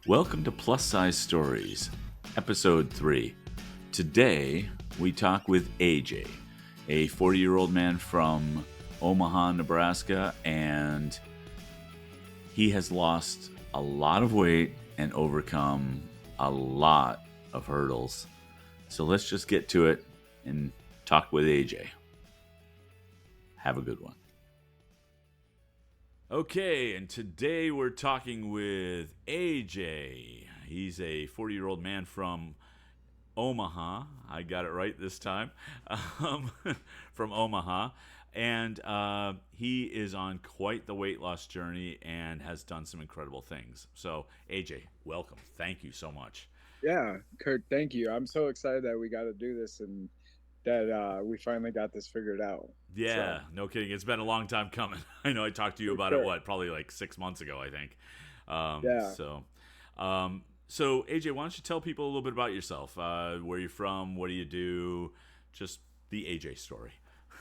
Welcome to Plus Size Stories, Episode 3. Today, we talk with AJ, a 40-year-old man from Omaha, Nebraska, and he has lost a lot of weight and overcome a lot of hurdles. So let's just get to it and talk with AJ. Have a good one. Okay, and today we're talking with AJ. He's a 40-year-old man from Omaha. I got it right this time. From Omaha. And he is on quite the weight loss journey and has done some incredible things. So, AJ, welcome. Thank you so much. Yeah, Kurt, thank you. I'm so excited that we got to do this and that we finally got this figured out. Yeah, So, no kidding. It's been a long time coming. I know I talked to you for about it, sure. probably like 6 months ago, I think. Um, Yeah. so, so AJ, why don't you tell people a little bit about yourself? Where you're from? What do you do? Just the AJ story.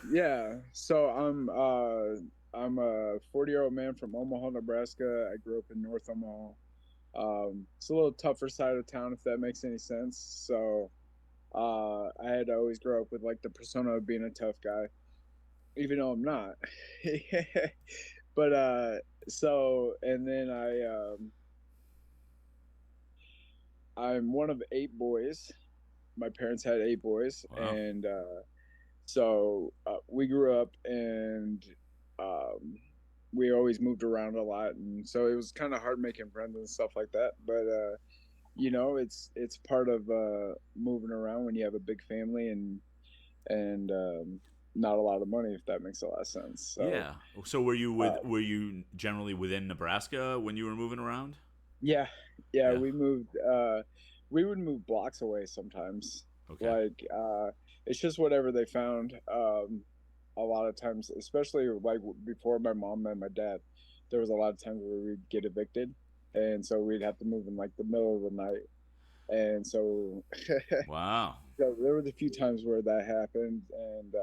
Yeah. So I'm a 40-year-old man from Omaha, Nebraska. I grew up in North Omaha. It's a little tougher side of town if that makes any sense. So, I had to always grow up with like the persona of being a tough guy, even though I'm not. But so and then I'm one of eight boys. My parents had eight boys, Wow. and we grew up, and um, we always moved around a lot, and so it was kind of hard making friends and stuff like that. But it's part of moving around when you have a big family and not a lot of money, if that makes a lot of sense. So Yeah. So uh, were you generally within Nebraska when you were moving around? yeah, yeah, Yeah. we would move blocks away sometimes. Okay. Like it's just whatever they found. A lot of times, especially like before my mom and my dad, there was a lot of times where we'd get evicted, and so we'd have to move in like the middle of the night. And so, Wow. so there was a few times where that happened, and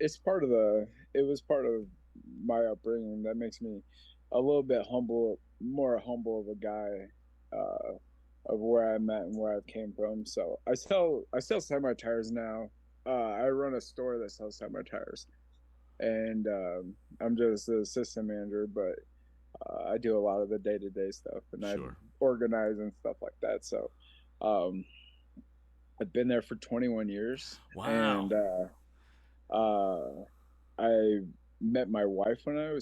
it's part of the it was part of my upbringing that makes me a little bit more humble of a guy, uh, of where I'm at and where I came from. So I still sell my tires now. I run a store that sells semi tires, and I'm just the assistant manager, but I do a lot of the day to day stuff, and I Sure. organize and stuff like that. So um, I've been there for 21 years, Wow. and uh, I met my wife when I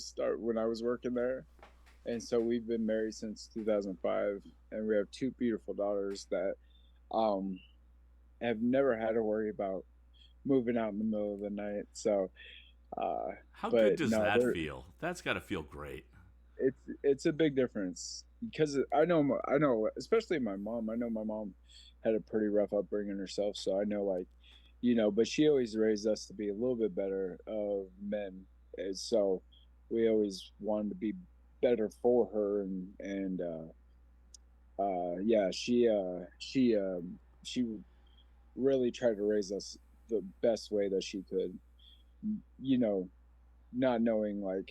was working there, and so we've been married since 2005, and we have two beautiful daughters that um have never had to worry about moving out in the middle of the night. So, uh, How good but does no, that feel? That's got to feel great. it's a big difference because I know, especially my mom. I know my mom had a pretty rough upbringing herself, so I know, like, but she always raised us to be a little bit better of men, and so we always wanted to be better for her, and yeah, she really tried to raise us the best way that she could, you know, not knowing like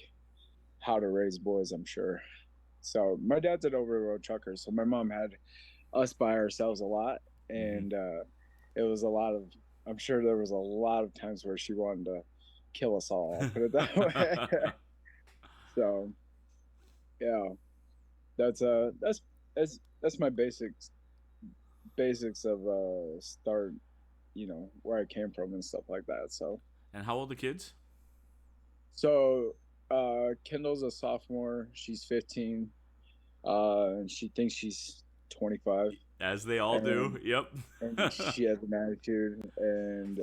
how to raise boys, I'm sure. So my dad's an over the road trucker, so my mom had us by ourselves a lot, Hmm. and it was a lot of. I'm sure there was a lot of times where she wanted to kill us all. I'll put it that way. So yeah, that's that's my basics of start. Where I came from and stuff like that. And how old are the kids? So Kendall's a sophomore. She's 15. And she thinks she's 25, As they all and do. Yep. she has an attitude, and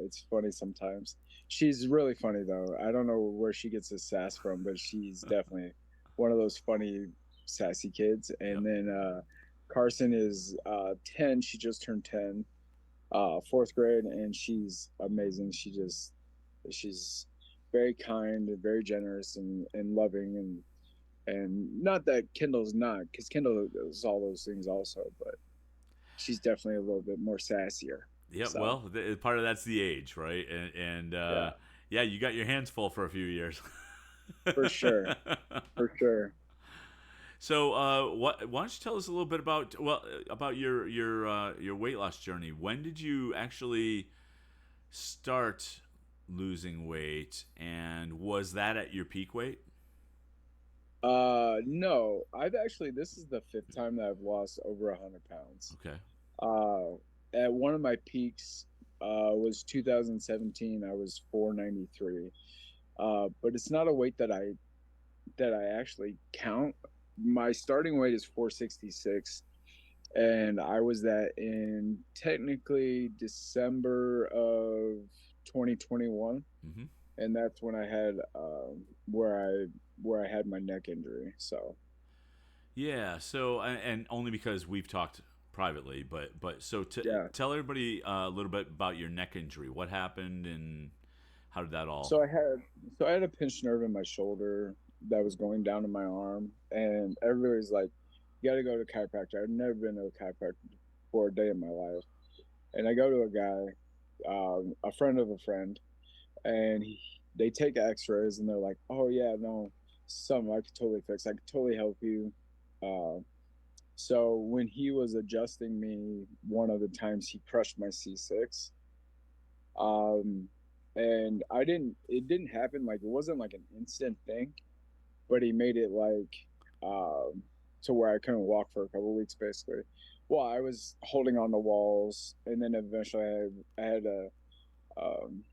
it's funny sometimes. She's really funny though. I don't know where she gets this sass from, but she's definitely one of those funny, sassy kids. Yep. And then Carson is 10. She just turned 10, fourth grade, and she's amazing. She's very kind and very generous and loving, and not that Kendall's not, because Kendall is all those things also, but she's definitely a little bit more sassier. Yep. So Well, part of that's the age, right? And yeah, yeah, you got your hands full for a few years. for sure, for sure. So, why don't you tell us a little bit about your weight loss journey? When did you actually start losing weight, and was that at your peak weight? No, this is the fifth time that I've lost over 100 pounds. Okay. Uh, at one of my peaks, was 2017. I was 493. But it's not a weight that I actually count. My starting weight is 466, and I was that in technically December of 2021, Mm-hmm. and that's when I had where I had my neck injury. So Yeah. So, and only because we've talked privately, but so yeah, tell everybody a little bit about your neck injury. What happened, and how did that all? so I had a pinched nerve in my shoulder that was going down to my arm, and everybody's like, "You got to go to a chiropractor." I've never been to a chiropractor for a day in my life, and I go to a guy, a friend of a friend, and they take X-rays, and they're like, "Oh yeah, no, something I could totally fix. I could totally help you." Uh, so when he was adjusting me, one of the times he crushed my C6, um, and It didn't happen like it wasn't like an instant thing, but he made it like to where I couldn't walk for a couple of weeks, basically. Well, I was holding on to walls, and then eventually I had a um,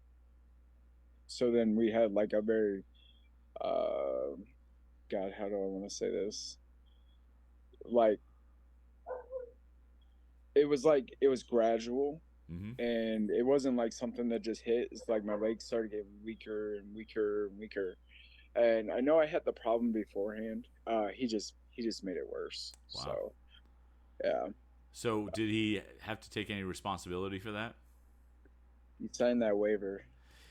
so then we had like a very uh God, how do I want to say this? Like it was gradual, Mm-hmm. and it wasn't like something that just hit. It's like my legs started getting weaker and weaker and weaker. And I know I had the problem beforehand. He just made it worse. Wow. So yeah, So, did he have to take any responsibility for that? he signed that waiver.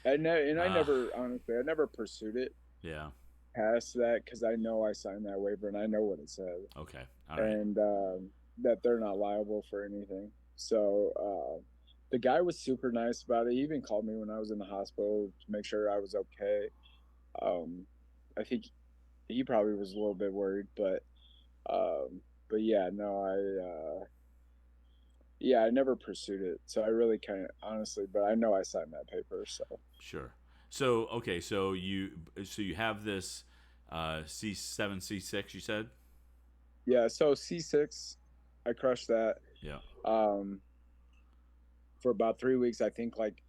I Uh, never honestly I never pursued it yeah. past that because I know I signed that waiver and I know what it says, Okay. All right. and that they're not liable for anything. So the guy was super nice about it. He even called me when I was in the hospital to make sure I was okay. Um, I think he probably was a little bit worried, but yeah, no, I never pursued it. So I really kind of honestly, but I know I signed that paper. So Sure. So, okay. So you have this C7, C6. You said. yeah, so C6, I crushed that. Yeah. Um, for about 3 weeks, I think like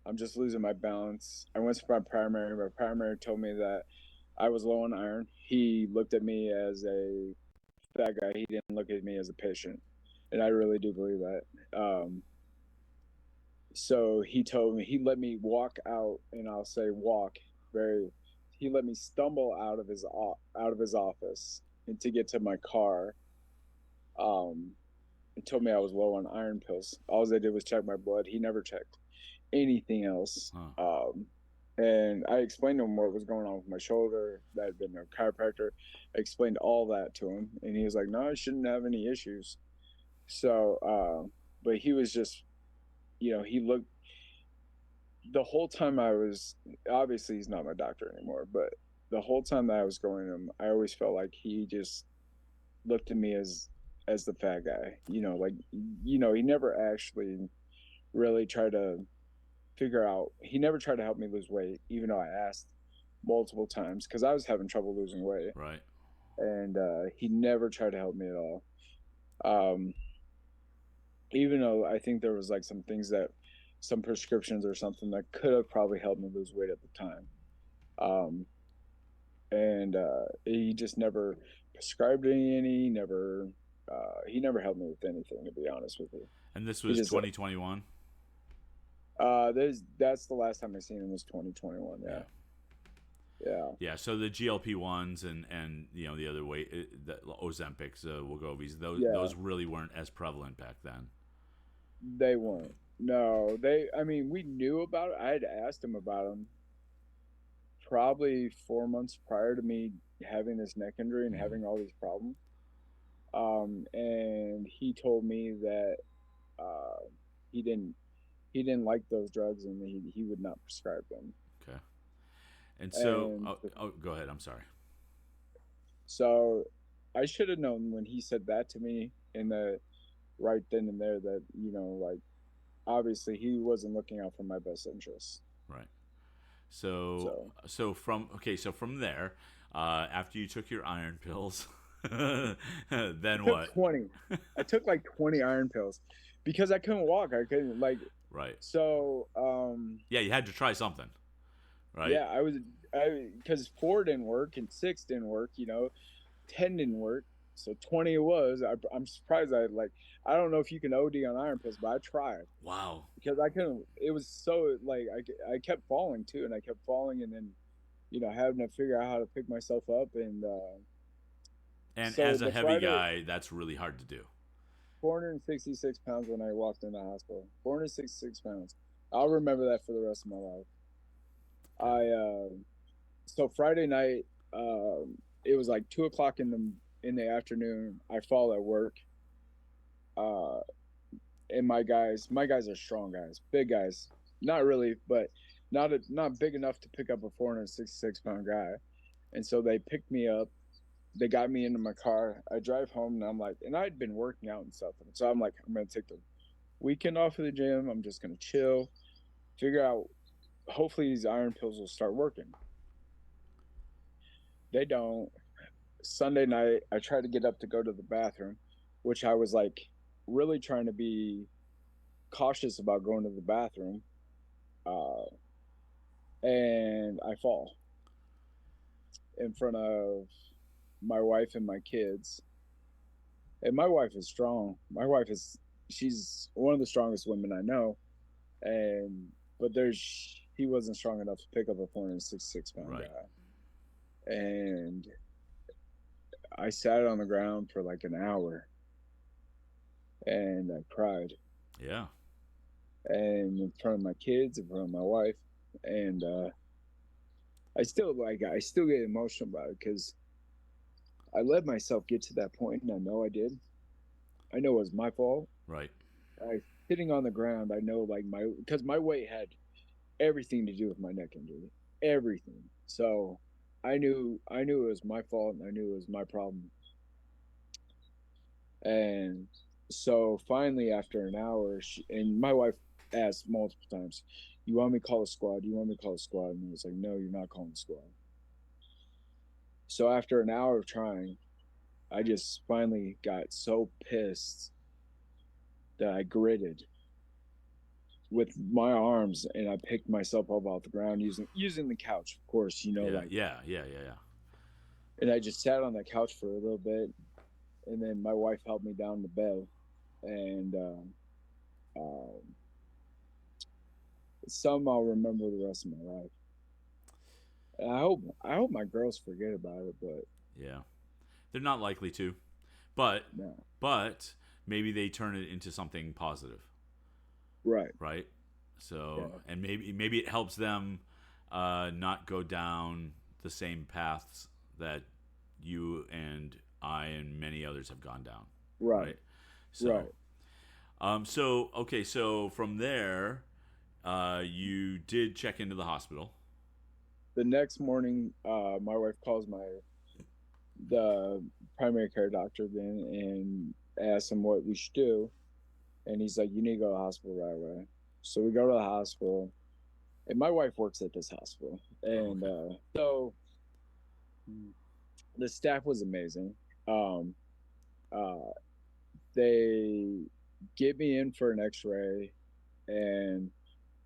I'm just losing my balance. I went to my primary. My primary told me that I was low on iron. He looked at me as a fat guy. He didn't look at me as a patient, and I really do believe that. So he told me he let me walk out, and I'll say walk very. He let me stumble out of his office and to get to my car. Um, and told me I was low on iron pills. All they did was check my blood. He never checked anything else. Huh. And I explained to him what was going on with my shoulder. That had been a chiropractor. I explained all that to him, and he was like, "No, I shouldn't have any issues." So, but he was just, he looked the whole time I was. Obviously, he's not my doctor anymore, but the whole time that I was going to him, I always felt like he just looked at me as the fat guy. Like he never actually really tried to figure out. He never tried to help me lose weight, even though I asked multiple times because I was having trouble losing weight, Right. and he never tried to help me at all. Um, even though I think there was like some prescriptions or something that could have probably helped me lose weight at the time. Um, and he just never prescribed any. He never helped me with anything, to be honest with you. And this He was just 2021. that's the last time I seen him was 2021. Yeah, Yeah. yeah, Yeah. So the GLP ones and the other way, the Ozempics, Wegovy's, yeah. those really weren't as prevalent back then. They weren't. No, they. I mean, we knew about it. I had asked him about them probably 4 months prior to me having this neck injury and Mm-hmm. having all these problems. And he told me that uh, he didn't he didn't like those drugs and he would not prescribe them. Okay. And so, And go ahead. I'm sorry. so I should have known when he said that to me in the right then and there that, like, obviously he wasn't looking out for my best interests. Right. So So so from there, after you took your iron pills, I then took what? 20. I took like 20 iron pills because I couldn't walk. I couldn't, like, Right. so Yeah, you had to try something, right? yeah, I because 4 didn't work and 6 didn't work, 10 didn't work. So 20 it was. I'm surprised I don't know if you can OD on iron pills, but I tried Wow. because I couldn't. It was so like I kept falling too, and I kept falling, and then having to figure out how to pick myself up, and And so as a the heavy Friday, guy, that's really hard to do. 466 pounds when I walked in the hospital. 466 pounds. I'll remember that for the rest of my life. Okay. I so Friday night, it was like 2 o'clock in the afternoon. I fall at work. Uh, and my guys are strong guys, big guys. Not really, but not big enough to pick up a 466-pound guy. And so they picked me up. They got me into my car. I drive home, and I'm like, and I'd been working out and stuff. And so I'm like, I'm gonna take the weekend off of the gym. I'm just gonna chill, figure out. Hopefully, these iron pills will start working. They don't. Sunday night, I tried to get up to go to the bathroom, which I was like really trying to be cautious about going to the bathroom. Uh, and I fall in front of my wife and my kids. And my wife is strong. She's one of the strongest women I know. And but he wasn't strong enough to pick up a 466-pound Right. guy. And I sat on the ground for like an hour and I cried. Yeah. And in front of my kids, in front of my wife. And I still get emotional about it because I let myself get to that point, and I know I did. I know it was my fault. Right. I sitting on the ground. I know like because my weight had everything to do with my neck injury, everything. So I knew it was my fault, and I knew it was my problem. And so finally, after an hour, and my wife asked multiple times, "You want me to call a squad? You want me to call a squad?" And I was like, "No, you're not calling a squad." So after an hour of trying, I just finally got so pissed that I gritted with my arms and I picked myself up off the ground using the couch, of course, Yeah. like, Yeah. Yeah. Yeah. Yeah. and I just sat on the couch for a little bit, and then my wife helped me down to bed, and um, some I'll remember the rest of my life. And I hope my girls forget about it, but Yeah. They're not likely to, but no, but maybe they turn it into something positive, right, right? So, yeah, and maybe it helps them not go down the same paths that you and I and many others have gone down, right, right? So, right. okay, so from there, you did check into the hospital. The next morning, my wife calls the primary care doctor again and asks him what we should do. And he's like, "You need to go to the hospital right away." So we go to the hospital, and my wife works at this hospital. Oh, And okay. so the staff was amazing. Um, uh, they get me in for an x ray, and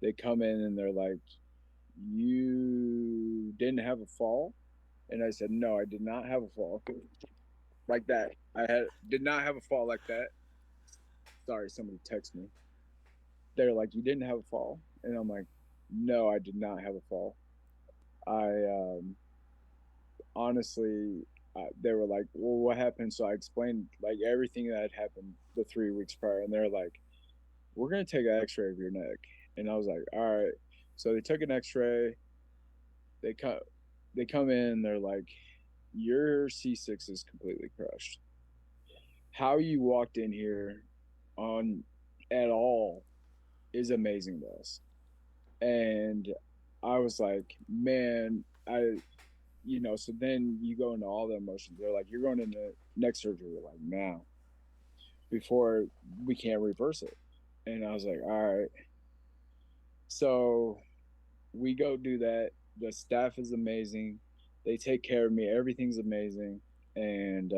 they come in and they're like, "You didn't have a fall?" And I said, "No, I did not have a fall like that. Did not have a fall like that." Sorry, somebody text me. They're like, "You didn't have a fall?" And I'm like, "No, I did not have a fall." I honestly, they were like, "Well, what happened?" So I explained like everything that had happened the 3 weeks prior, and they're like, "We're gonna take an X-ray of your neck." And I was like, "All right." So they took an X-ray. They cut. They come in. They're like, "Your C6 is completely crushed. How you walked in here on at all is amazing to us." And I was like, "Man, I so then you go into all the emotions. They're like, you're going into neck surgery. We're like, now, before we can't reverse it. And I was like, all right. So we go do that. The staff is amazing. They take care of me. Everything's amazing. And,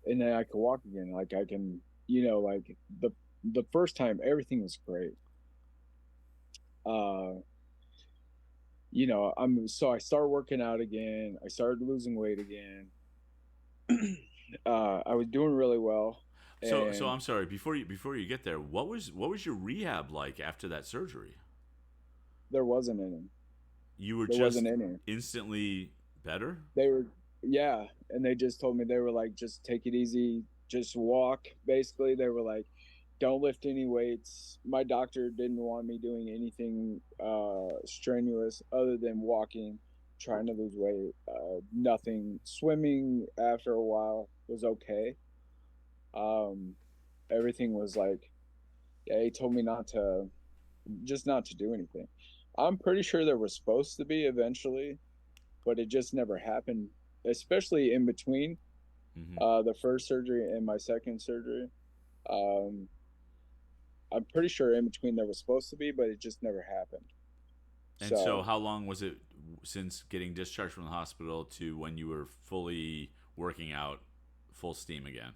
and then I can walk again. Like I can, like the first time everything was great. Uh, I started working out again. I started losing weight again. I was doing really well, So and I'm sorry. Before you get there, what was your rehab like after that surgery? there wasn't any. You were There wasn't just any. instantly better. They were, yeah, and they just told me, they were like, just take it easy, just walk. Basically, they were like, don't lift any weights. My doctor didn't want me doing anything strenuous other than walking, trying to lose weight. Nothing. Swimming after a while was okay. Um, Everything was like, yeah, he told me not to do anything. I'm pretty sure there was supposed to be eventually, but it just never happened, especially in between Hmm. the first surgery and my second surgery. Um, I'm pretty sure in between there was supposed to be, but it just never happened. And so, So, how long was it since getting discharged from the hospital to when you were fully working out, full steam again?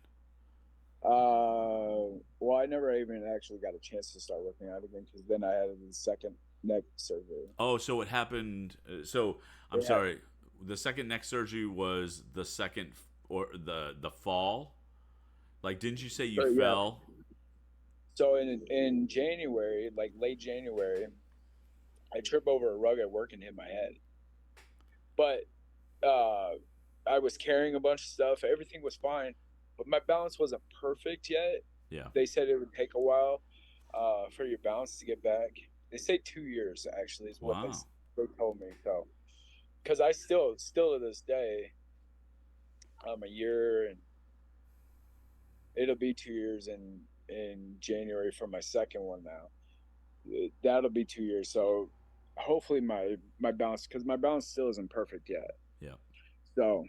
well, I never even actually got a chance to start working out again because then I had the second neck surgery. Oh, so it happened. So I'm Yeah, sorry. The second neck surgery was the second or the fall. Like, didn't you say you yeah. fell? So in January, like late January, I trip over a rug at work and hit my head. But uh, I was carrying a bunch of stuff. Everything was fine, but my balance wasn't perfect yet. Yeah. They said it would take a while for your balance to get back. They say 2 years actually is what Wow. they told me. So because I still to this day, a year, and it'll be 2 years in January for my second one now. That'll be 2 years. So hopefully my balance, because my balance still isn't perfect yet. Yeah. So,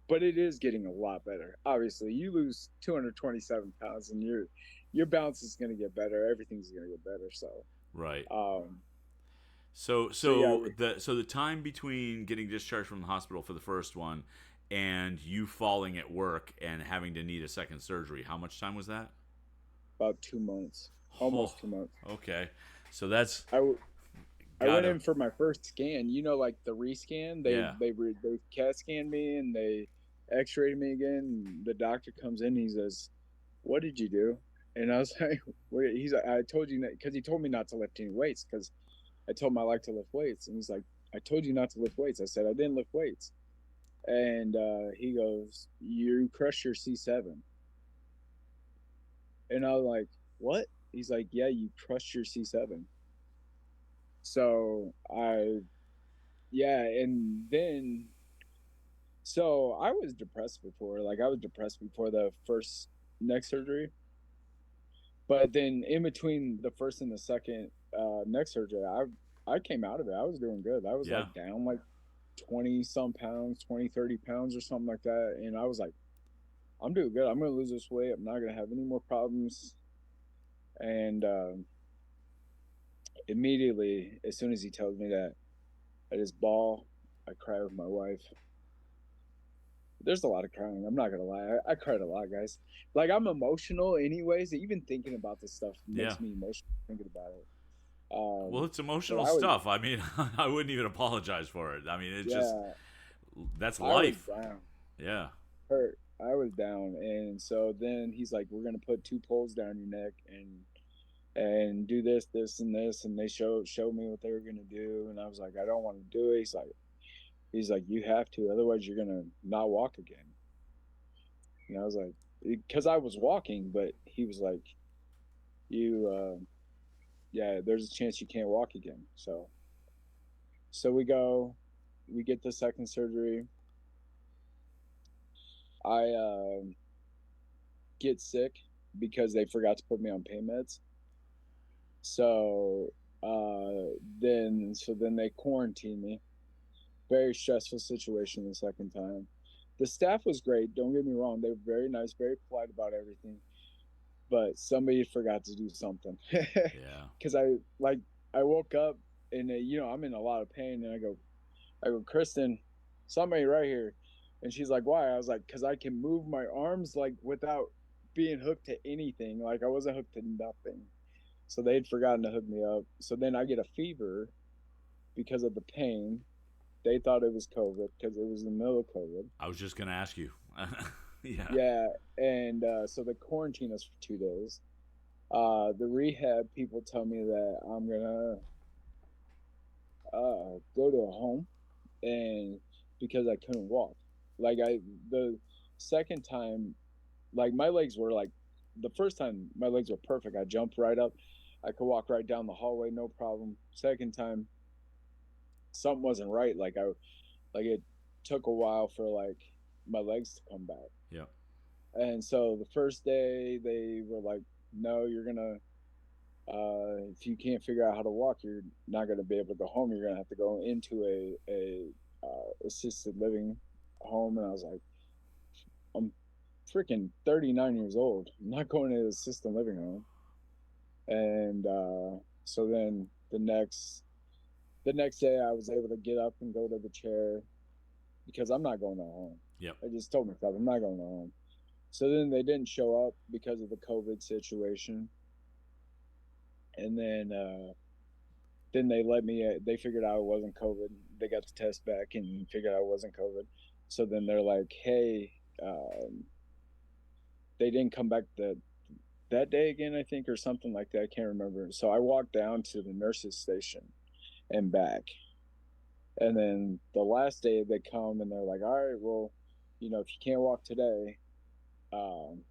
but it is getting a lot better. Obviously, you lose 227 pounds, and your balance is going to get better. Everything's going to get better. So, Right. um, So so yeah, the time between getting discharged from the hospital for the first one and you falling at work and having to need a second surgery, how much time was that? about 2 months, Oh, almost 2 months. okay. So that's I I went gotta in for my first scan. Like the rescan. yeah. They CAT scanned me and they X-rayed me again. And the doctor comes in. He says, "What did you do?" And I was like, "What?" He's like, "I told you," because he told me not to lift any weights because I told him I like to lift weights, and he's like, "I told you not to lift weights." I said, "I didn't lift weights," and he goes, "You crushed your C7," and I was like, "What?" He's like, "Yeah, you crushed your C7." So yeah, and then I was depressed before. Like I was depressed before the first neck surgery, but then in between the first and the second neck surgery, I came out of it. I was doing good. I was Yeah. like down like 20 some pounds, 20, 30 pounds or something like that. And I was like, I'm doing good. I'm going to lose this weight. I'm not going to have any more problems. And immediately, as soon as he tells me that, I just bawl. I cry with my wife. There's a lot of crying. I'm not gonna lie. I cried a lot, guys. Like I'm emotional, anyways. Even thinking about this stuff Yeah. makes me emotional. Thinking about it. Well, it's But emotional I was, stuff. I mean, I wouldn't even apologize for it. I mean, it's just yeah, that's I was life. down, Yeah. hurt. I was down, and so then he's like, "We're gonna put two poles down your neck and do this, this, and this." And they showed me what they were gonna do, and I was like, "I don't want to do it." He's like, "You have to, otherwise you're gonna not walk again." And I was like, because I was walking, but he was like, "You, yeah, there's a chance you can't walk again." So we get the second surgery. I get sick because they forgot to put me on pain meds. So then they quarantine me. very stressful situation the second time. The staff was great. Don't get me wrong; they were very nice, very polite about everything. But somebody forgot to do something Yeah. because I woke up and I'm in a lot of pain, and I go, Kristen, somebody right here, and she's like, why? I was like, because I can move my arms like without being hooked to anything. Like I wasn't hooked to nothing. So they'd forgotten to hook me up. So then I get a fever because of the pain. They thought it was COVID because it was in the middle of COVID. I was just gonna ask you. Yeah. Yeah, and so they quarantine us for 2 days. The rehab people tell me that I'm gonna go to a home, and because I couldn't walk, like the second time, like my legs were like the first time my legs were perfect. I jumped right up, I could walk right down the hallway, no problem. Second time, something wasn't right. Like it took a while for like my legs to come back. Yeah. And so the first day they were like, no, you're gonna if you can't figure out how to walk, you're not gonna be able to go home. You're gonna have to go into a assisted living home. And I was like, I'm freaking 39 years old. I'm not going to an assisted living home. And so then the next day I was able to get up and go to the chair because I'm not going to home. Yep. I just told myself I'm not going to home. So then they didn't show up because of the COVID situation. And then they let me. They figured out it wasn't COVID. They got the test back and figured out it wasn't COVID. So then they're like, "Hey, they didn't come back that day again, I think, or something like that. I can't remember." So I walked down to the nurses' station and back, and then the last day they come and they're like, "All right, well, if you can't walk today, um,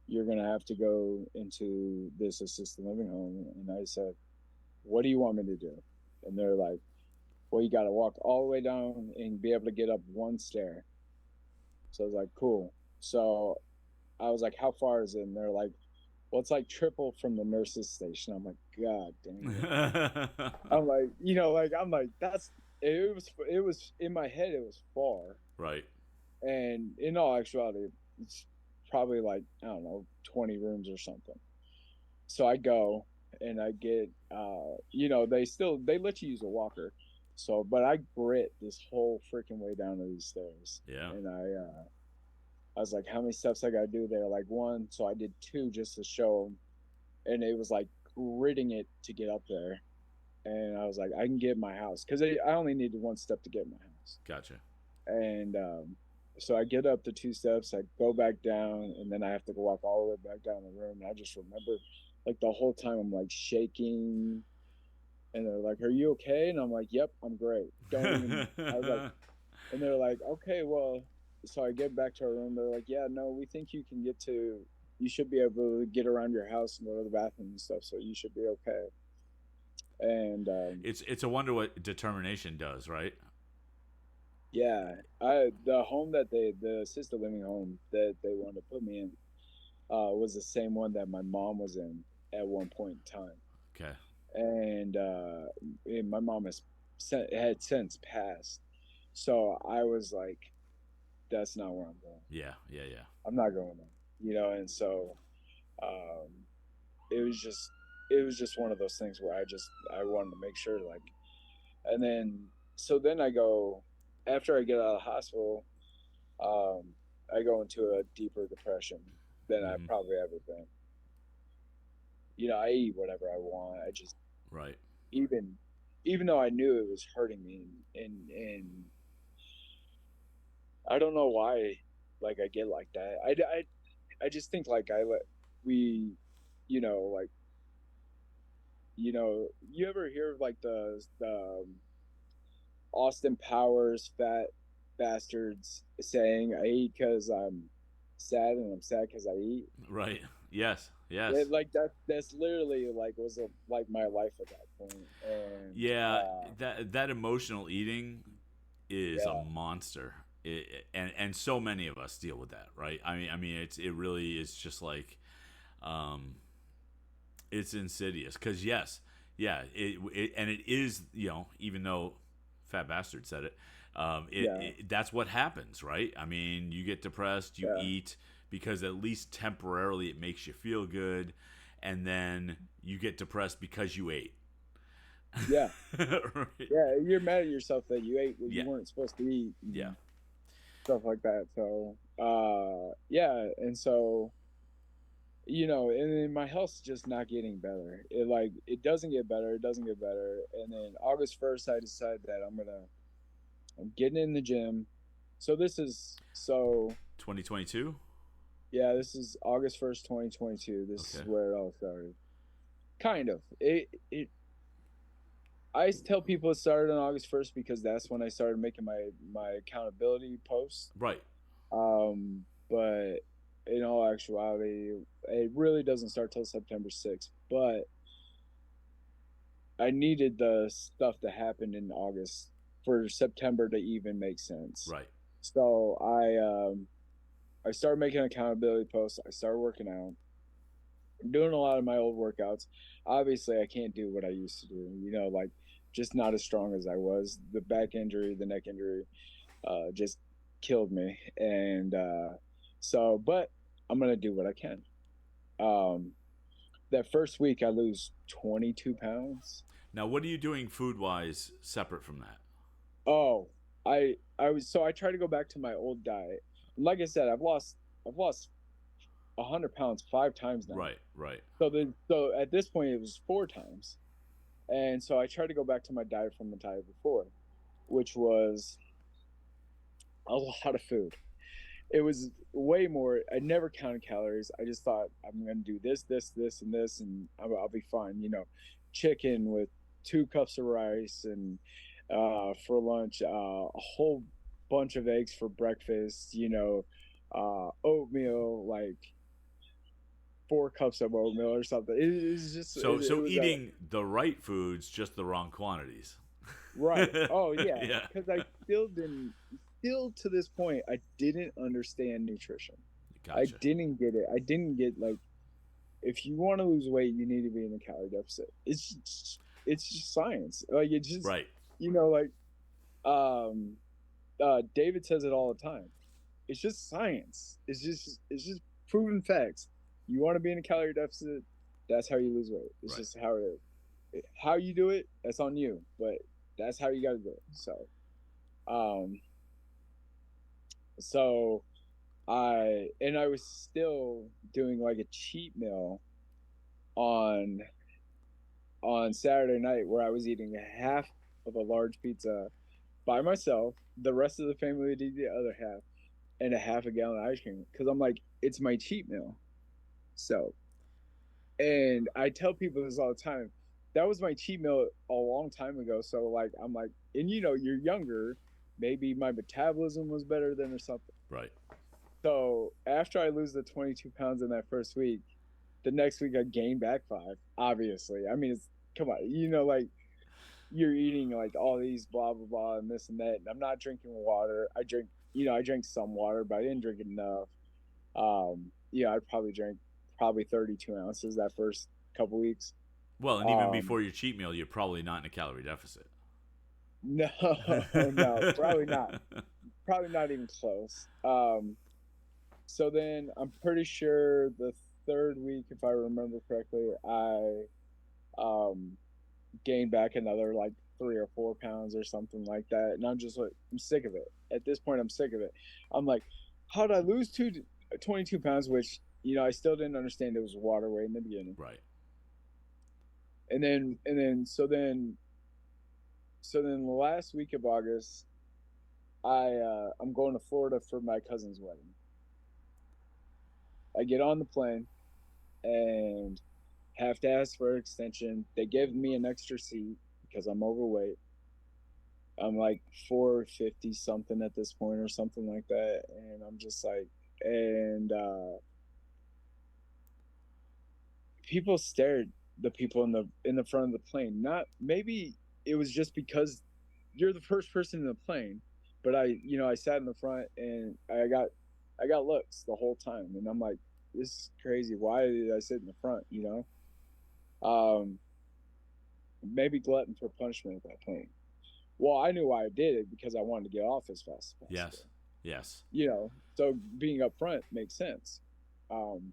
you're gonna have to go into this assisted living home." And I said, "What do you want me to do?" And they're like, well, you got to walk all the way down and be able to get up one stair. So I was like, cool. So I was like, how far is it? And they're like, well, it's like triple from the nurses station. I'm like, God dang it. I'm like, that's, it was in my head, it was far. Right. And in all actuality, it's probably like, I don't know, 20 rooms or something. So I go and I get, they let you use a walker. So, but I grit this whole freaking way down to these stairs. Yeah. And I was like, how many steps I got to do? They're like one. So I did two just to show them. And it was like gritting it to get up there. And I was like, I can get in my house. Cause I only needed one step to get in my house. Gotcha. And, so I get up the two steps, I go back down, and then I have to go walk all the way back down the room. And I just remember, like the whole time, I'm like shaking, and they're like, "Are you okay?" And I'm like, "Yep, I'm great." Don't even. I was like, and they're like, "Okay, well." So I get back to our room. They're like, "Yeah, no, we think you can get to. You should be able to get around your house and go to the bathroom and stuff. So you should be okay." And It's a wonder what determination does, right? yeah, the home the assisted living home that they wanted to put me in was the same one that my mom was in at one point in time. Okay. And my mom had since passed, so I was like, "That's not where I'm going. Yeah. Yeah. Yeah. I'm not going there." And so um, it was just one of those things where I wanted to make sure, like, and then so then I go after I get out of the hospital, um, I go into a deeper depression than I've Mm-hmm. probably ever been. I eat whatever I want. I just Right. even even though I knew it was hurting me, and I don't know why, like I get like that. I just think like I let we, like you ever hear of like the Austin Powers fat bastards saying I eat because I'm sad and I'm sad because I eat. Right. Yes. Yes. Like that's literally like was like my life at that point. And Yeah. That emotional eating is a yeah, monster. And so many of us deal with that, right? I mean, it really is just like, um, it's insidious. Because yes, yeah, and it is, even though Fat Bastard said it. Yeah, That's what happens, right? I mean, you get depressed, you yeah, eat because at least temporarily it makes you feel good, and then you get depressed because you ate. yeah, Right. yeah. You're mad at yourself that you ate what you Yeah, weren't supposed to eat yeah, and stuff like that. So, yeah, and so and then my health's just not getting better. It doesn't get better. It doesn't get better. And then August 1st, I decided that I'm getting in the gym. So this is so 2022. yeah, this is August 1st, 2022. This is Okay. where it all started. Kind of. I tell people it started on August 1st because that's when I started making my accountability posts. Right. But in all actuality, it really doesn't start till September 6th. But I needed the stuff to happen in August for September to even make sense. Right. So I started making accountability posts. I started working out. I'm doing a lot of my old workouts. Obviously, I can't do what I used to do. Like just not as strong as I was. The back injury, the neck injury, just killed me. And but I'm gonna do what I can. Um, that first week, I lose 22 pounds. Now, what are you doing food wise separate from that? Oh, I tried to go back to my old diet. Like I said, I've lost 100 pounds 5 times now. Right. Right. So at this point it was 4 times, and so I tried to go back to my diet from the diet before, which was a lot of food. It was way more. I never counted calories. I just thought I'm gonna do this, this, this, and this, and I'll be fine. Chicken with 2 cups of rice, and for lunch, a whole bunch of eggs for breakfast. Oatmeal, like 4 cups of oatmeal or something. It's just it So was eating the right foods, just the wrong quantities. right. Oh yeah, Yeah. because I still to this point I didn't understand nutrition. I Gotcha. didn't get it. I didn't get like if you want to lose weight, you need to be in a calorie deficit. It's just science. Like it just Right. like um David says it all the time. It's just science. It's just proven facts. You want to be in a calorie deficit, that's how you lose weight. It's Right. just how it is. How you do it, that's on you. But that's how you got to do it. Um, so I was still doing like a cheat meal on Saturday night where I was eating half of a large pizza by myself. The rest of the family would eat the other half, and a half a gallon of ice cream because I'm like, it's my cheat meal. So, and I tell people this all the time. That was my cheat meal a long time ago. So like, I'm like, and you're younger. Maybe my metabolism was better than or something. Right. So after I lose the 22 pounds in that first week, the next week I gain back 5. Obviously, I mean, it's come on, like you're eating like all these blah blah blah and this and that, and I'm not drinking water. I drank some water, but I didn't drink enough. I probably drank 32 ounces that first couple weeks. Well, and even Um, before your cheat meal, you're probably not in a calorie deficit. no, no, probably not even close. So then I'm pretty sure the third week, if I remember correctly, I um gained back another like 3 or 4 pounds or something like that, and I'm just like, I'm sick of it. At this point, I'm sick of it. I'm like, how did I lose 22 pounds? Which I still didn't understand. It was water weight in the beginning, Right. and then the last week of August, I'm going to Florida for my cousin's wedding. I get on the plane and have to ask for an extension. They gave me an extra seat because I'm overweight. I'm like 450 something at this point or something like that. And I'm just like, and people stared, the people in the front of the plane. Not maybe it was just because you're the first person in the plane, but I sat in the front and I got looks the whole time. And I'm like, this is crazy. Why did I sit in the front? Um, maybe glutton for punishment at that point. Well, I knew why I did it because I wanted to get off as fast as Yes. possible. Yes. So being upfront makes sense. Um,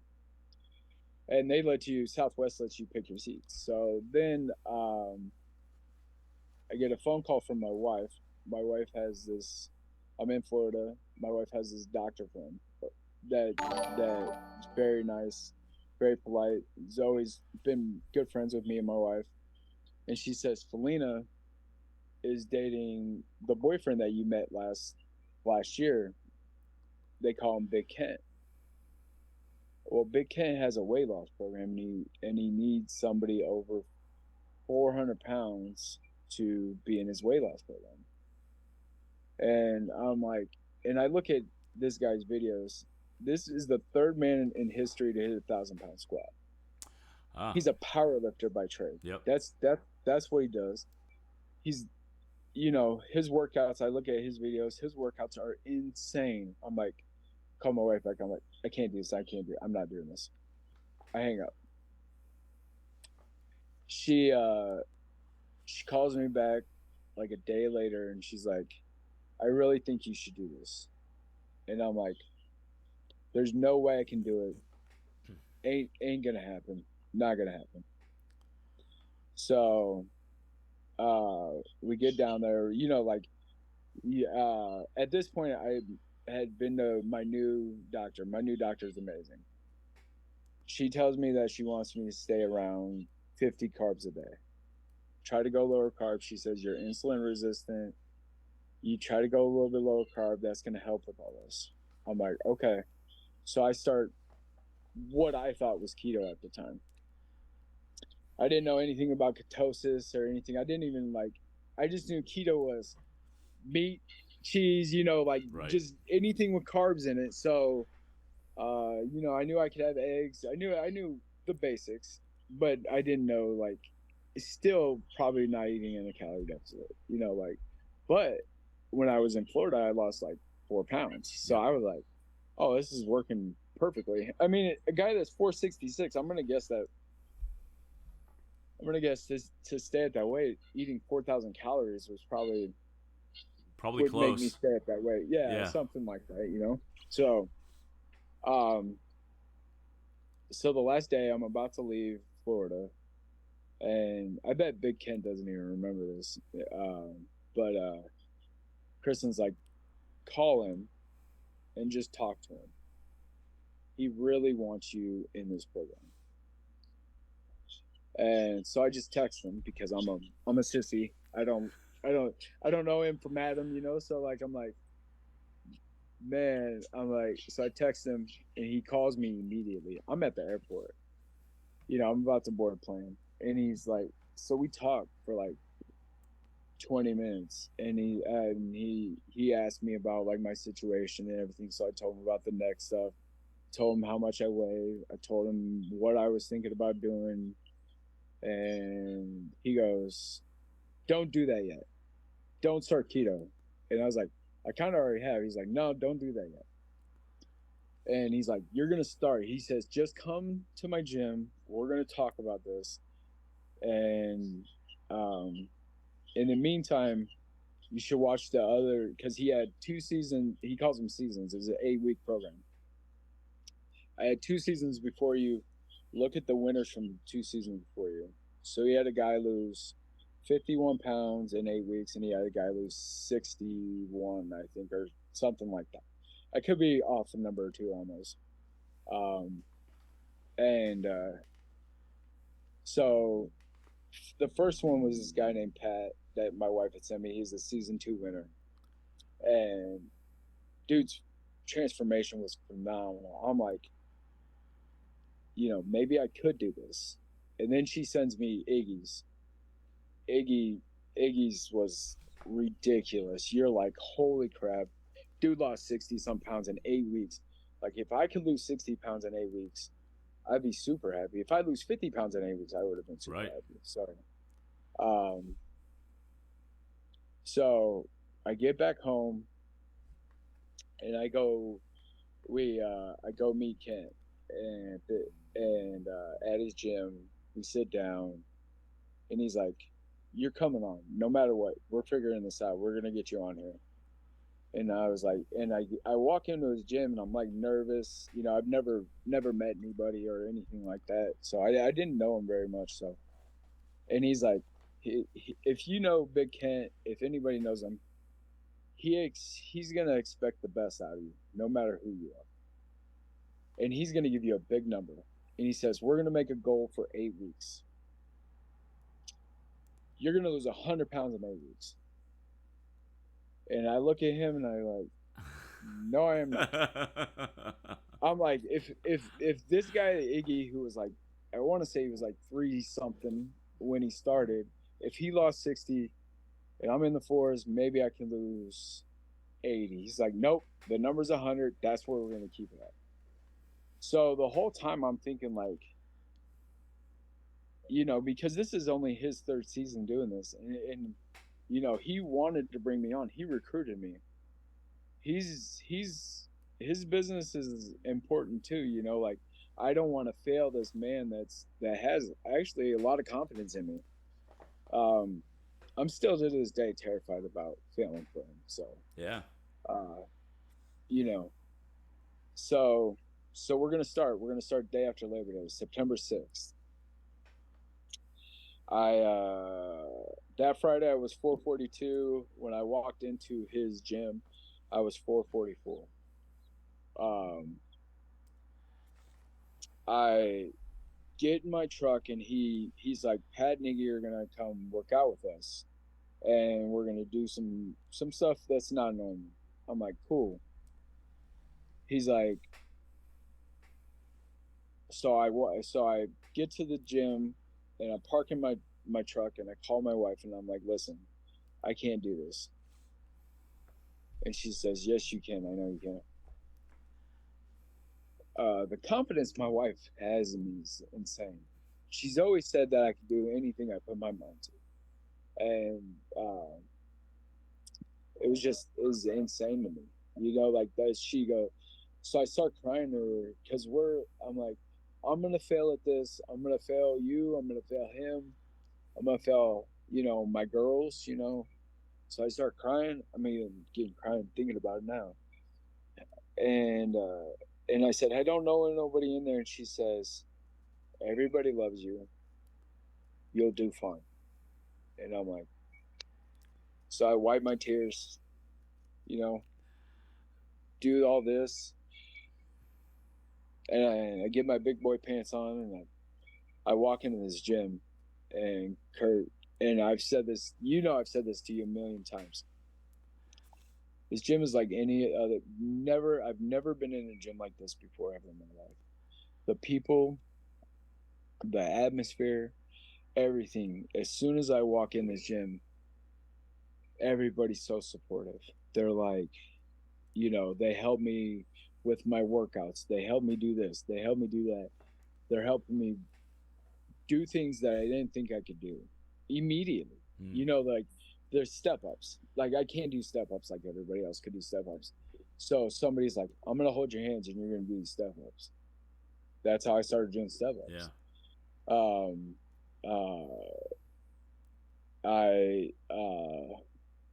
and they let you, Southwest lets you pick your seats. So then I get a phone call from my wife. My wife has this. I'm in Florida. My wife has this doctor friend that's very nice, very polite. He's always been good friends with me and my wife. And she says Felina is dating the boyfriend that you met last year. They call him Big Kent. Well, Big Kent has a weight loss program, and he needs somebody over 400 pounds to be in his weight loss program. And I'm like, and I look at this guy's videos. This is the third man in history to hit 1,000 pound squat. Ah. He's a power lifter by trade. Yep. That's what he does. He's his workouts. I look at his videos. His workouts are insane. I'm like, call my wife back. I'm like, I can't do this. I can't do it. I'm not doing this. I hang up. She calls me back like a day later, and she's like, I really think you should do this. And I'm like, there's no way I can do it. Ain't gonna happen. Not gonna happen. So we get down there, at this point I had been to my new doctor. My new doctor is amazing. She tells me that she wants me to stay around 50 carbs a day. Try to go lower carb. She says you're insulin resistant. You try to go a little bit lower carb. That's going to help with all this. I'm like, okay. So I start what I thought was keto at the time. I didn't know anything about ketosis or anything. I didn't even I just knew keto was meat, cheese, Right. just anything with carbs in it. So, I knew I could have eggs. I knew the basics, but I didn't know still probably not eating in a calorie deficit, but when I was in Florida, I lost 4 pounds. So Yep. I was like, oh, this is working perfectly. I mean, a guy that's 466, I'm going to guess this to stay at that weight, eating 4,000 calories was probably would make me close. stay at that weight. Yeah, Yeah. something like that. So, um, so the last day I'm about to leave Florida, and I bet Big Ken doesn't even remember this. But Kristen's like, call him and just talk to him. He really wants you in this program. And so I just text him because I'm a sissy. I don't know him from Adam, so I'm like, man, so I text him and he calls me immediately. I'm at the airport. I'm about to board a plane. And he's like, so we talked for 20 minutes, and he asked me about my situation and everything. So I told him about the next stuff, told him how much I weigh. I told him what I was thinking about doing. And he goes, don't do that yet. Don't start keto. And I was like, I kind of already have. He's like, no, don't do that yet. And he's like, you're going to start. He says, just come to my gym. We're going to talk about this. And in the meantime, you should watch the other, because he had 2 seasons. He calls them seasons. It was an 8-week program. I had 2 seasons before you. Look at the winners from 2 seasons before you. So he had a guy lose 51 pounds in 8 weeks, and he had a guy lose 61, I think, or something like that. I could be off a number or two on those. And so the first one was this guy named Pat that my wife had sent me. He's a season 2 winner. And dude's transformation was phenomenal. I'm like, maybe I could do this. And then she sends me Iggy's. Iggy's was ridiculous. You're like, holy crap. Dude lost 60 some pounds in 8 weeks. If I could lose 60 pounds in 8 weeks, I'd be super happy. If I lose 50 pounds in 8 weeks, I would have been super happy. So I get back home and I go meet Kent and at his gym. We sit down and he's like, you're coming on no matter what. We're figuring this out. We're gonna get you on here. And I was like, and I walk into his gym and I'm like nervous. You know, I've never met anybody or anything like that, so I didn't know him very much. So, and he's like, if you know Big Kent, if anybody knows him, he's gonna expect the best out of you, no matter who you are, and he's gonna give you a big number. And he says, we're gonna make a goal for 8 weeks. You're gonna lose 100 pounds in 8 weeks. And I look at him and I like, no, I am not. I'm like, if this guy Iggy, who was like, I want to say he was like 3 something when he started, if he lost 60 and I'm in the fours, maybe I can lose 80. He's like, nope, the number's 100. That's where we're gonna keep it at. So the whole time I'm thinking like, you know, because this is only his 3rd season doing this, and you know, he wanted to bring me on. He recruited me. He's his business is important too, you know, like I don't want to fail this man that has actually a lot of confidence in me. I'm still to this day terrified about failing for him. So yeah, you know, so we're gonna start. We're gonna start day after Labor Day, September 6th. That Friday I was 442. When I walked into his gym, I was 444. I get in my truck and he's like, Pat and Iggy are gonna come work out with us, and we're gonna do some stuff that's not normal. I'm like, cool. He's like, so I get to the gym and I park in my truck and I call my wife and I'm like, listen, I can't do this. And she says, yes, you can. I know you can. The confidence my wife has in me is insane. She's always said that I could do anything I put my mind to, and it was insane to me. You know, like that. She go, so I start crying to her because I'm like, I'm gonna fail at this. I'm gonna fail you. I'm gonna fail him. I'm gonna fail, you know, my girls. You know, so I start crying. I mean, getting crying thinking about it now, and I said, I don't know nobody in there. And she says, everybody loves you. You'll do fine. And I'm like, so I wipe my tears, you know, do all this. And I get my big boy pants on and I walk into this gym and Kurt, and I've said this, you know, I've said this to you a million times. This gym is like any other, I've never been in a gym like this before ever in my life. The people, the atmosphere, everything. As soon as I walk in this gym, everybody's so supportive. They're like, you know, they help me with my workouts. They help me do this. They help me do that. They're helping me do things that I didn't think I could do immediately. You know, like there's step ups. Like I can't do step ups like everybody else could do step ups. So somebody's like, I'm gonna hold your hands and you're gonna do these step ups. That's how I started doing step ups. Yeah.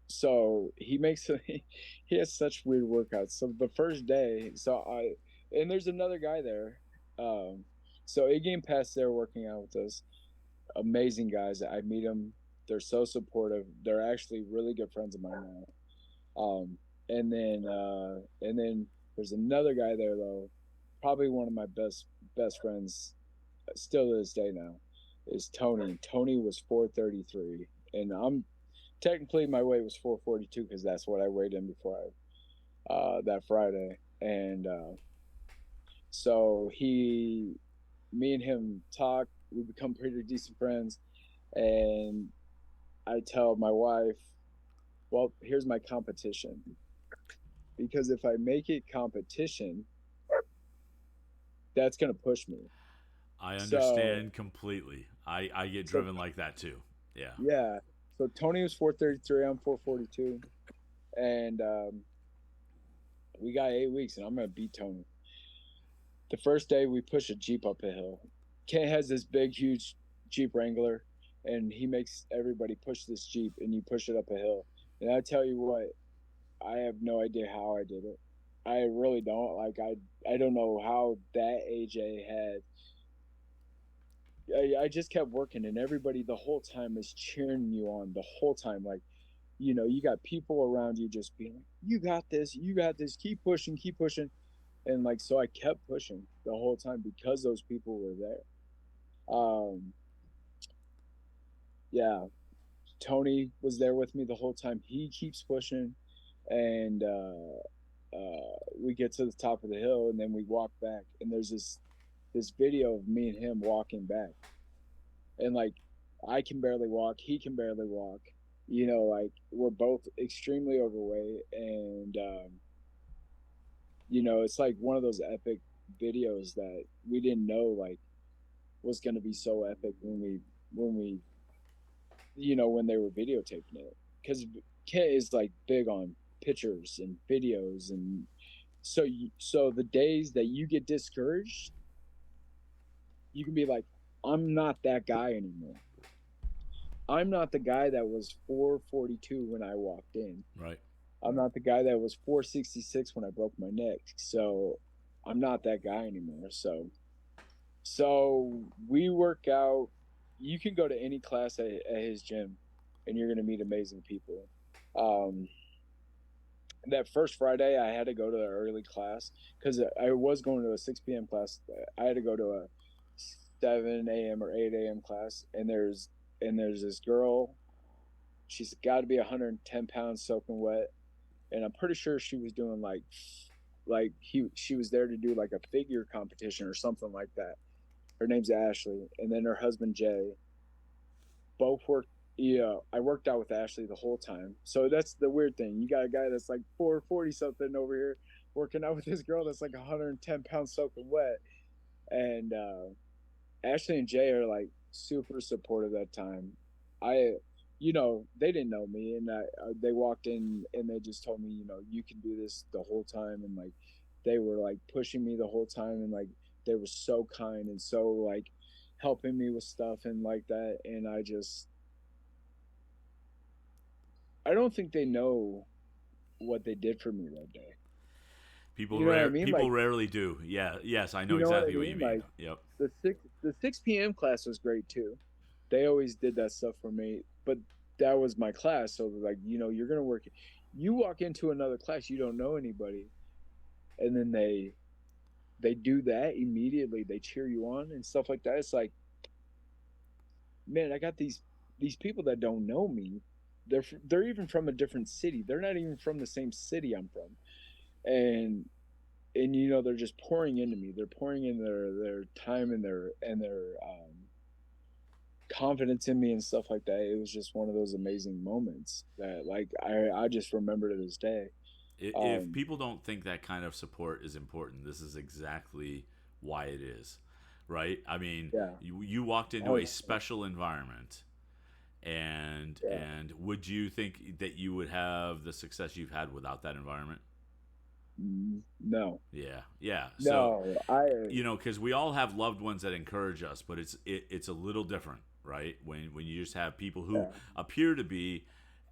So he makes he has such weird workouts. So the first day, and there's another guy there. So Iggy and Pat's there working out with us. Amazing guys. I meet them. They're so supportive. They're actually really good friends of mine now. And then there's another guy there though, probably one of my best friends, still to this day now, is Tony. Tony was 433, and I'm technically my weight was 442 because that's what I weighed in before that Friday. And so me and him talk. We become pretty decent friends, and I tell my wife, well, here's my competition, because if I make it competition, that's gonna push me. I understand completely. I get driven like that too. Yeah. Yeah. So Tony was 433. I'm 442, and we got 8 weeks, and I'm gonna beat Tony. The first day we push a Jeep up a hill. Kent has this big, huge Jeep Wrangler, and he makes everybody push this Jeep, and you push it up a hill. And I tell you what, I have no idea how I did it. I really don't. Like I don't know how that AJ had. I just kept working, and everybody the whole time is cheering you on the whole time. Like, you got people around you just being like, you got this, keep pushing, keep pushing. And like, so I kept pushing the whole time because those people were there. Um, yeah, Tony was there with me the whole time. He keeps pushing, and we get to the top of the hill, and then we walk back, and there's this video of me and him walking back, and like I can barely walk, he can barely walk. Like we're both extremely overweight, and it's like one of those epic videos that we didn't know like was going to be so epic when they were videotaping it, because Kent is like big on pictures and videos, and so the days that you get discouraged, you can be like, I'm not that guy anymore. I'm not the guy that was 442 when I walked in. Right. I'm not the guy that was 466 when I broke my neck. So I'm not that guy anymore. So we work out. You can go to any class at his gym, and you're going to meet amazing people. Um, that first Friday, I had to go to the early class because I was going to a 6 p.m. class. I had to go to a 7 a.m. or 8 a.m. class, and there's this girl. She's got to be 110 pounds soaking wet, and I'm pretty sure she was doing she was there to do like a figure competition or something like that. Her name's Ashley, and then her husband Jay. Both worked. Yeah, I worked out with Ashley the whole time. So that's the weird thing. You got a guy that's like 440 something over here working out with this girl that's like 110 pounds soaking wet, and Ashley and Jay are like super supportive that time. They didn't know me, and they walked in and they just told me, you can do this the whole time, and like they were like pushing me the whole time, and like they were so kind and so like helping me with stuff and like that, and I don't think they know what they did for me that day. You know what I mean? People Like, rarely do. Yeah. Yes, I know you know what I exactly what you mean? mean. Like Yep. the 6 p.m. class was great too. They always did that stuff for me, but that was my class. So like, you're gonna work. You walk into another class, you don't know anybody, and then they do that immediately. They cheer you on and stuff like that. It's like, man, I got these people that don't know me. They're even from a different city. They're not even from the same city I'm from, and they're just pouring into me. They're pouring in their time and their confidence in me and stuff like that. It was just one of those amazing moments that like I just remember to this day. If Um, people don't think that kind of support is important, this is exactly why it is, right? I mean, yeah, you walked into a 100%. special environment, and Yeah. would you think that you would have the success you've had without that environment? No, Yeah, yeah. So no, I because we all have loved ones that encourage us, but it's a little different, right? When you just have people who yeah, appear to be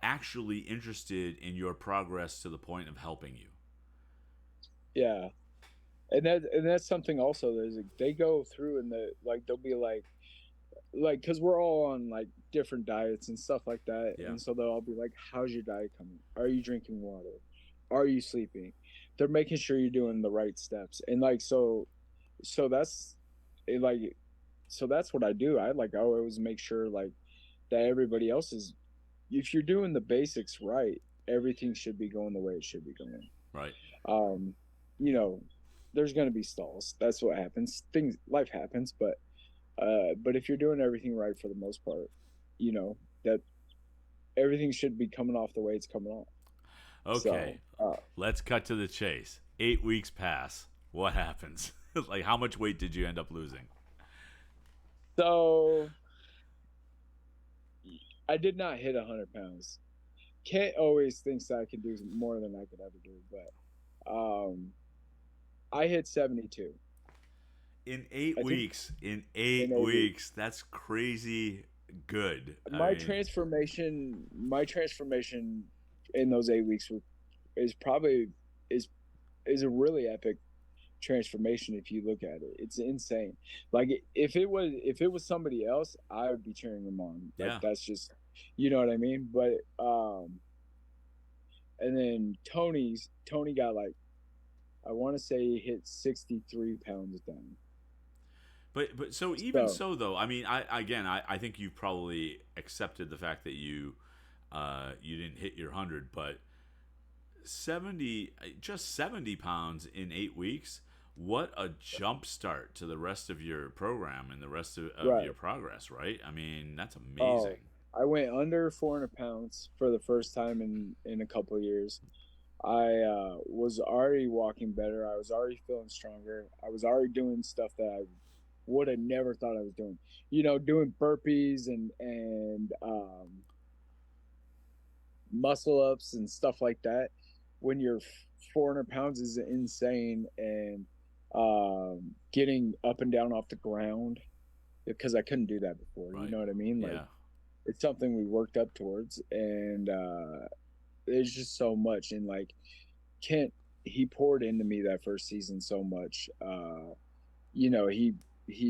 actually interested in your progress to the point of helping you. yeah, and that's something also. There's they go through and they'll be like because we're all on like different diets and stuff like that, Yeah. and so they'll all be like, how's your diet coming? Are you drinking water? Are you sleeping? They're making sure you're doing the right steps, and like so that's it, like so that's what I do. I always make sure like that everybody else is, if you're doing the basics right, everything should be going the way it should be going. Right. um you know there's going to be stalls. That's what happens. Things, life happens, but if you're doing everything right for the most part, that everything should be coming off the way it's coming off. Okay. So, Let's cut to the chase. 8 weeks pass. What happens? Like, how much weight did you end up losing? so I did not hit 100 pounds. Kent always thinks that I could do more than I could ever do, but I hit 72. In eight I think weeks. In eight in 8 weeks. weeks. That's crazy. good. My transformation in those 8 weeks is probably is is a really epic transformation if you look at it. It's insane. Like if it was somebody else, I would be cheering them on. Like Yeah. that's just, you know what I mean? But and then Tony got like, I want to say he hit 63 pounds down. But so even So so though, I mean, I think you probably accepted the fact that you didn't hit your 100, but 70 pounds in 8 weeks. What a jump start to the rest of your program and the rest of your right. progress, right? I mean, that's Oh, amazing. I went under 400 pounds for the first time in a couple of years. I was already walking better. I was already feeling stronger. I was already doing stuff that I would have never thought I was doing. You know, doing burpees and muscle ups and stuff like that. When you're 400 pounds is insane, and getting up and down off the ground because I couldn't do that before. You Right. know what I mean? Like Yeah. it's something we worked up towards, and there's just so much. And like Kent, he poured into me that first season so much. You know, he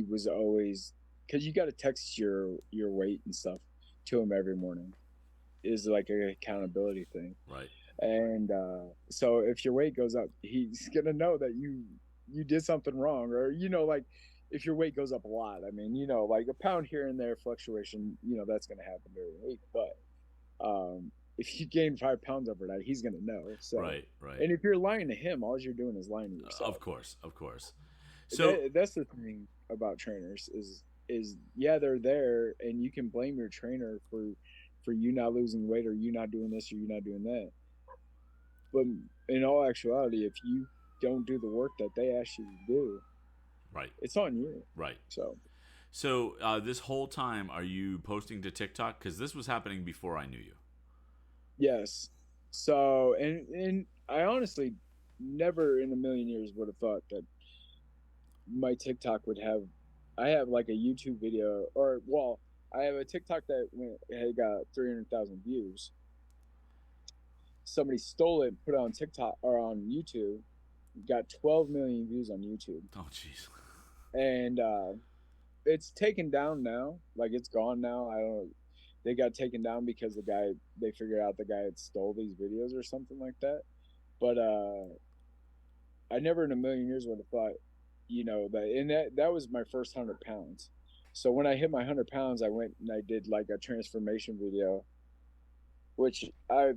was always, because you got to text your weight and stuff to him every morning, is like an accountability thing. Right. And so if your weight goes up, he's gonna know that you did something wrong, or you know, like if your weight goes up a lot, I mean, you know, like a pound here and there fluctuation, you know, that's gonna happen during the week. But if you gain 5 pounds overnight, he's gonna know. So, Right. Right. and if you're lying to him, all you're doing is lying to Of yourself. course. Of course. So That's the thing about trainers is yeah, they're there, and you can blame your trainer for you not losing weight, or you not doing this, or you not doing that. But in all actuality, if you don't do the work that they ask you to do, right. it's on you. Right. So So this whole time, are you posting to TikTok? Because this was happening before I knew you. yes. So and I honestly never in a million years would have thought that my TikTok would have. I have like a YouTube video, or well, I have a TikTok that had got 300,000 views. Somebody stole it, put it on TikTok or on YouTube. Got 12 million views on YouTube, Oh, jeez. and it's taken down now. Like it's gone now. I don't know. They got taken down because they figured out the guy had stole these videos or something like that. But I never in a million years would have thought, you know, that was my first 100 pounds. So when I hit my 100 pounds, I went and I did like a transformation video, which I